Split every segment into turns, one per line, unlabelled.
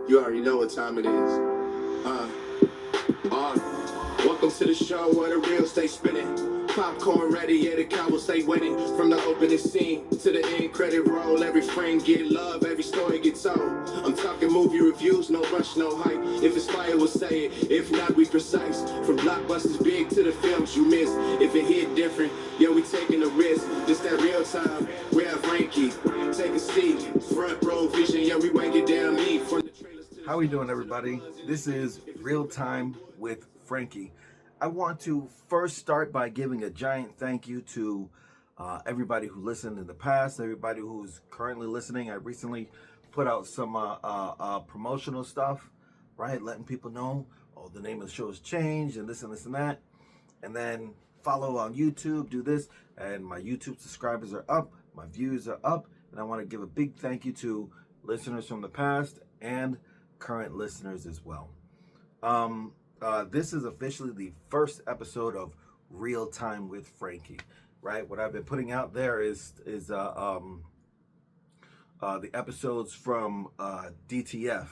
You already know what time it is. Welcome to the show where the real stay spinning. Popcorn ready, yeah, the cow will stay winning. From the opening scene to the end credit roll, every frame get love, every story gets told. I'm talking movie reviews, no rush, no hype. If it's fire, we'll say it. If not, we precise. From blockbusters big to the films you missed. If it hit different, yeah, we taking a risk. This that real time. We have Frankie. Take a seat, front row vision, yeah, we break it down neat. From the trailers to the
How are we doing, everybody? This is Real Time with Frankie. I want to first start by giving a giant thank you to everybody who listened in the past, everybody who's currently listening. I recently put out some promotional stuff, right? Letting people know, oh, the name of the show has changed and this and this and that. And then follow on YouTube, do this. And my YouTube subscribers are up, my views are up. And I want to give a big thank you to listeners from the past and current listeners as well. This is officially the first episode of Real Time with Frankie, right? What I've been putting out there is the episodes from DTF,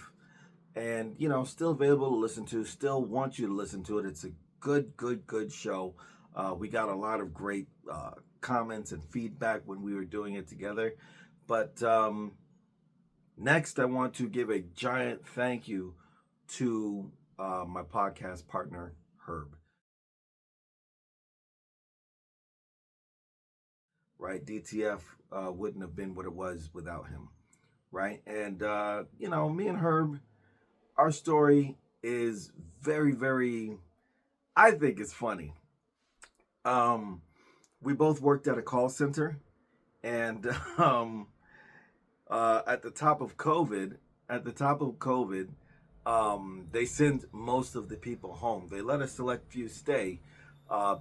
and still available to listen to. Still want you to listen to it. It's a good show. We got a lot of great comments and feedback when we were doing it together, but next, I want to give a giant thank you to my podcast partner, Herb. Right? DTF wouldn't have been what it was without him. Right? And, me and Herb, our story is very, I think it's funny. We both worked at a call center, and at the top of COVID, they sent most of the people home. They let a select few stay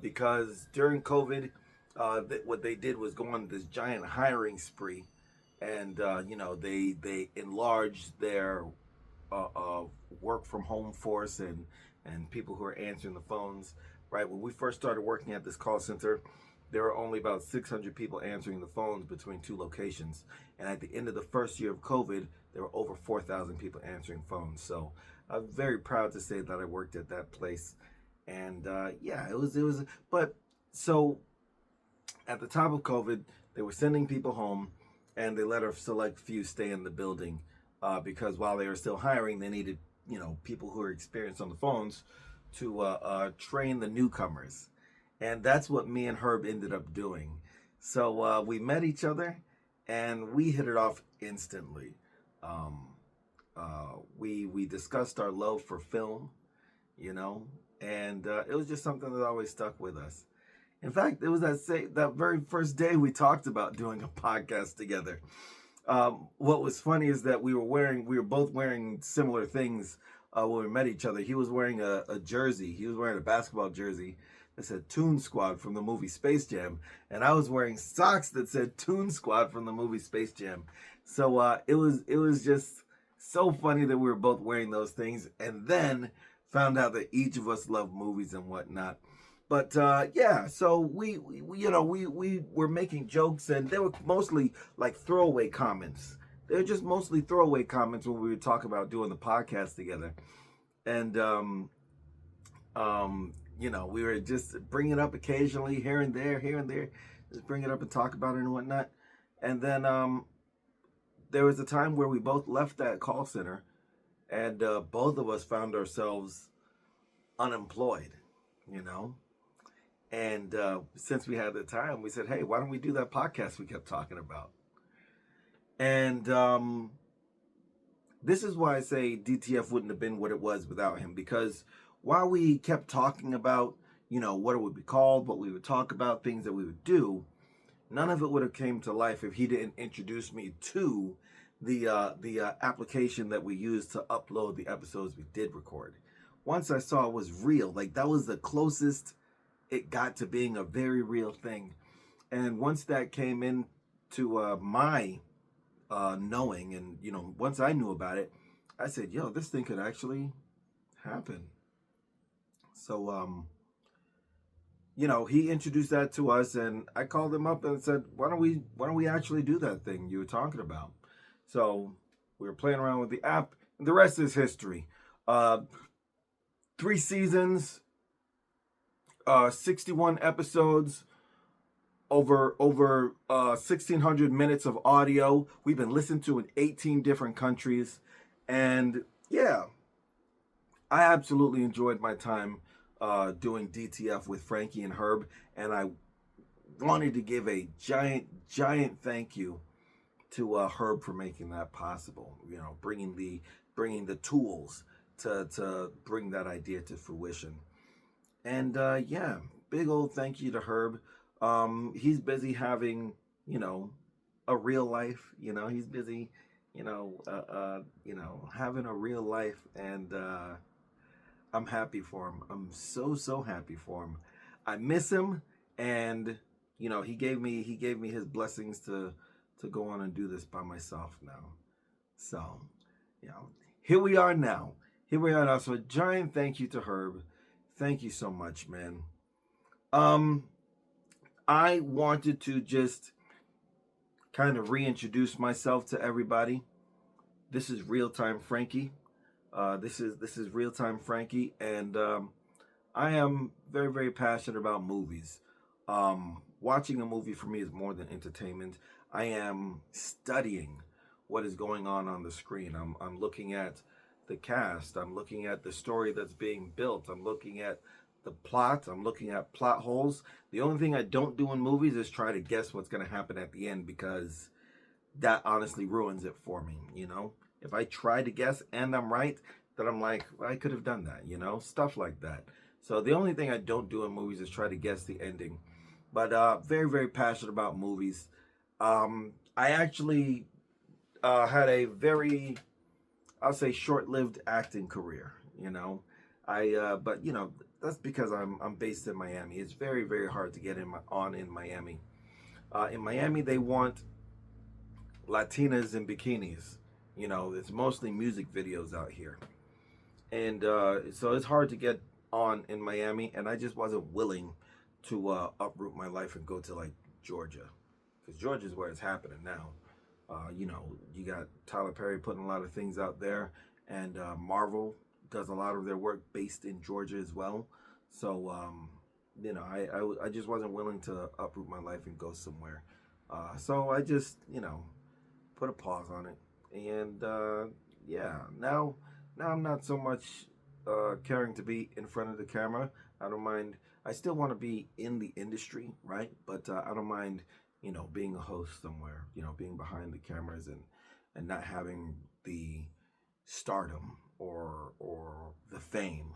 because during COVID, what they did was go on this giant hiring spree, and they enlarged their work from home force and people who are answering the phones. Right when we first started working at this call center, there were only about 600 people answering the phones between two locations. And at the end of the first year of COVID, there were over 4,000 people answering phones. So I'm very proud to say that I worked at that place. And it was, but so at the top of COVID, they were sending people home and they let a select few stay in the building because while they were still hiring, they needed, people who are experienced on the phones to train the newcomers. And that's what me and Herb ended up doing. So we met each other and we hit it off instantly. We discussed our love for film, and it was just something that always stuck with us. In fact, it was that very first day we talked about doing a podcast together. What was funny is that we were both wearing similar things when we met each other. He was wearing a jersey. He was wearing a basketball jersey that said Toon Squad from the movie Space Jam, and I was wearing socks that said Toon Squad from the movie Space Jam. So it was just so funny that we were both wearing those things, and then found out that each of us loved movies and whatnot. But so we were making jokes, and they were mostly like throwaway comments. They were just mostly throwaway comments when we would talk about doing the podcast together, and we were just bring it up occasionally, here and there, just bring it up and talk about it and whatnot. And then there was a time where we both left that call center, and both of us found ourselves unemployed, And since we had the time, we said, hey, why don't we do that podcast we kept talking about? And this is why I say DTF wouldn't have been what it was without him, because while we kept talking about, what it would be called, what we would talk about, things that we would do, none of it would have came to life if he didn't introduce me to the application that we used to upload the episodes we did record. Once I saw it was real, like that was the closest it got to being a very real thing. And once that came into my knowing, and once I knew about it, I said, yo, this thing could actually happen. So he introduced that to us, and I called him up and said, why don't we actually do that thing you were talking about? So we were playing around with the app. The rest is history. Uh, 3 seasons, 61 episodes, over 1,600 minutes of audio. We've been listened to in 18 different countries, and yeah, I absolutely enjoyed my time doing DTF with Frankie and Herb, and I wanted to give a giant thank you to Herb for making that possible. You know, bringing the tools to bring that idea to fruition. And yeah, big old thank you to Herb. He's busy having, you know, a real life. You know, he's busy, having a real life, and I'm happy for him. I'm so happy for him. I miss him, and he gave me his blessings to go on and do this by myself now. So, you know, here we are now. Here we are now. So a giant thank you to Herb. Thank you so much, man. I wanted to just kind of reintroduce myself to everybody. This is Real Time Frankie. This is Real Time Frankie, and I am very passionate about movies. Watching a movie for me is more than entertainment. I am studying what is going on the screen. I'm looking at the cast. I'm looking at the story that's being built. I'm looking at the plot. I'm looking at plot holes. The only thing I don't do in movies is try to guess what's going to happen at the end, because that honestly ruins it for me, you know? If I try to guess and I'm right, then I'm like, well, I could have done that, you know? Stuff like that. So the only thing I don't do in movies is try to guess the ending. But very passionate about movies. I actually had a very, I'll say, short-lived acting career, you know? But you know, that's because I'm based in Miami. It's very hard to get in Miami. In Miami, they want Latinas in bikinis. You know, it's mostly music videos out here, and so it's hard to get on in Miami. And I just wasn't willing to uproot my life and go to like Georgia, because Georgia is where it's happening now. You know, you got Tyler Perry putting a lot of things out there, and Marvel does a lot of their work based in Georgia as well. So, you know, I just wasn't willing to uproot my life and go somewhere. So I just, you know, put a pause on it. And yeah, now I'm not so much caring to be in front of the camera. I don't mind. I still want to be in the industry, right? But I don't mind, you know, being a host somewhere, you know, being behind the cameras, and not having the stardom or the fame.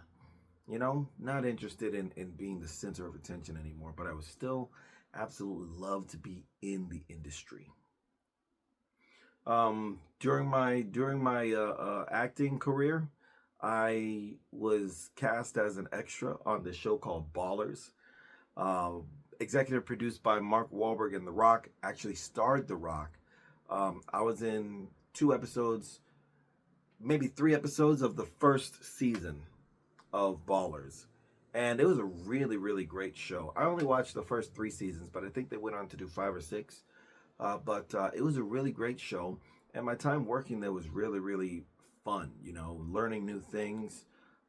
You know, not interested in being the center of attention anymore, but I would still absolutely love to be in the industry. During my acting career, I was cast as an extra on the show called Ballers. Uh, Executive produced by Mark Wahlberg, and The Rock actually starred The Rock. I was in 2 episodes, maybe 3 episodes of the first season of Ballers. And it was a really great show. I only watched the first 3 seasons, but I think they went on to do 5 or 6. But it was a really great show. And my time working there was really fun, you know, learning new things.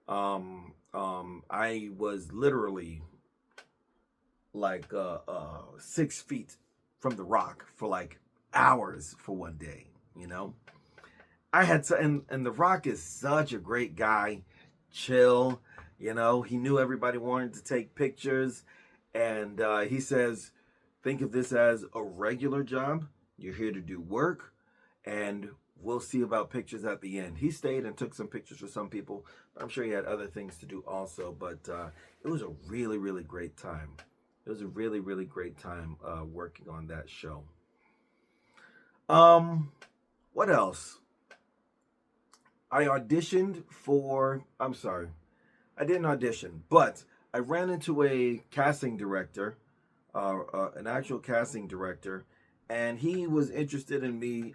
I was literally like 6 feet from The Rock for like hours for one day, you know. I had to, and The Rock is such a great guy, chill, you know. He knew everybody wanted to take pictures, and he says, think of this as a regular job. You're here to do work, and we'll see about pictures at the end. He stayed and took some pictures for some people, but I'm sure he had other things to do also. But it was a really great time. It was a really great time working on that show. What else? I auditioned for, I'm sorry, I didn't audition, but I ran into a casting director, an actual casting director, and he was interested in me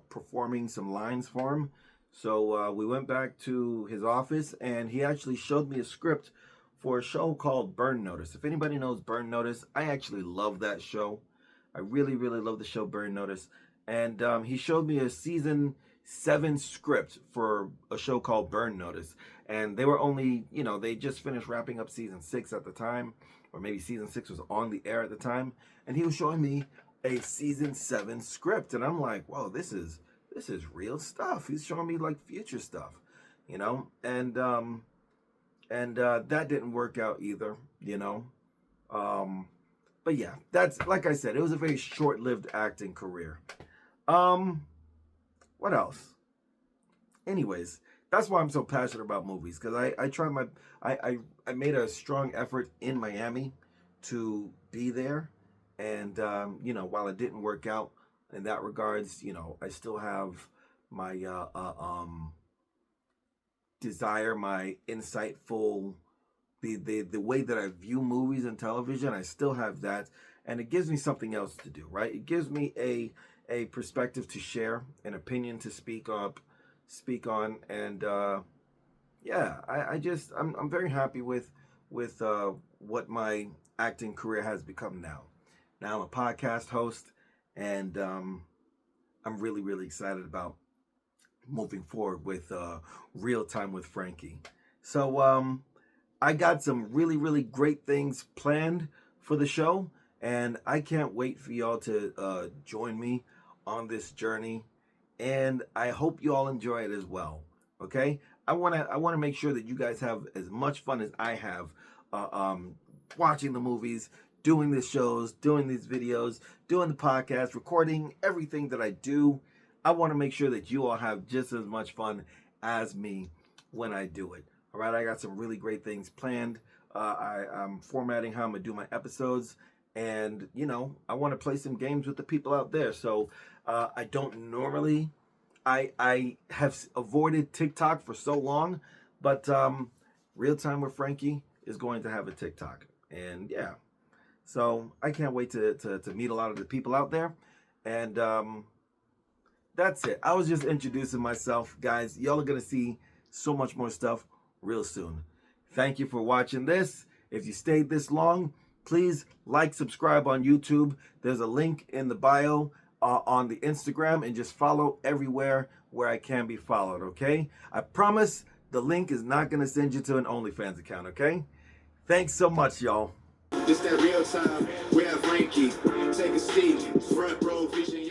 performing some lines for him. So we went back to his office, and he actually showed me a script for a show called Burn Notice. If anybody knows Burn Notice, I actually love that show. I really love the show Burn Notice. And he showed me a season 7 scripts for a show called Burn Notice. And they were only, they just finished wrapping up season 6 at the time, or maybe season 6 was on the air at the time. And he was showing me a season 7 script. And I'm like, whoa, this is real stuff. He's showing me like future stuff, and that didn't work out either, but yeah, that's, like I said, it was a very short-lived acting career. What else? Anyways, that's why I'm so passionate about movies, because I made a strong effort in Miami to be there, and while it didn't work out in that regards, I still have my desire, my insightful, the way that I view movies and television. I still have that, and it gives me something else to do, right? It gives me a perspective to share, an opinion to speak on, and I'm very happy with what my acting career has become now. Now I'm a podcast host, and I'm really, really excited about moving forward with Real Time with Frankie. So I got some really, really great things planned for the show, and I can't wait for y'all to join me on this journey, and I hope you all enjoy it as well. Okay, I want to make sure that you guys have as much fun as I have watching the movies, doing the shows, doing these videos, doing the podcast, recording everything that I do. I want to make sure that you all have just as much fun as me when I do it. All right, I got some really great things planned. I'm formatting how I'm going to do my episodes. And, I want to play some games with the people out there. So I don't normally, I have avoided TikTok for so long. But Real Time with Frankie is going to have a TikTok. And yeah, so I can't wait to meet a lot of the people out there. And that's it. I was just introducing myself, guys. Y'all are going to see so much more stuff real soon. Thank you for watching this. If you stayed this long, please like, subscribe on YouTube. There's a link in the bio on the Instagram, and just follow everywhere where I can be followed, okay? I promise the link is not going to send you to an OnlyFans account, okay? Thanks so much, y'all.
This that Real Time. We have Frankie. Take a seat. Front row vision.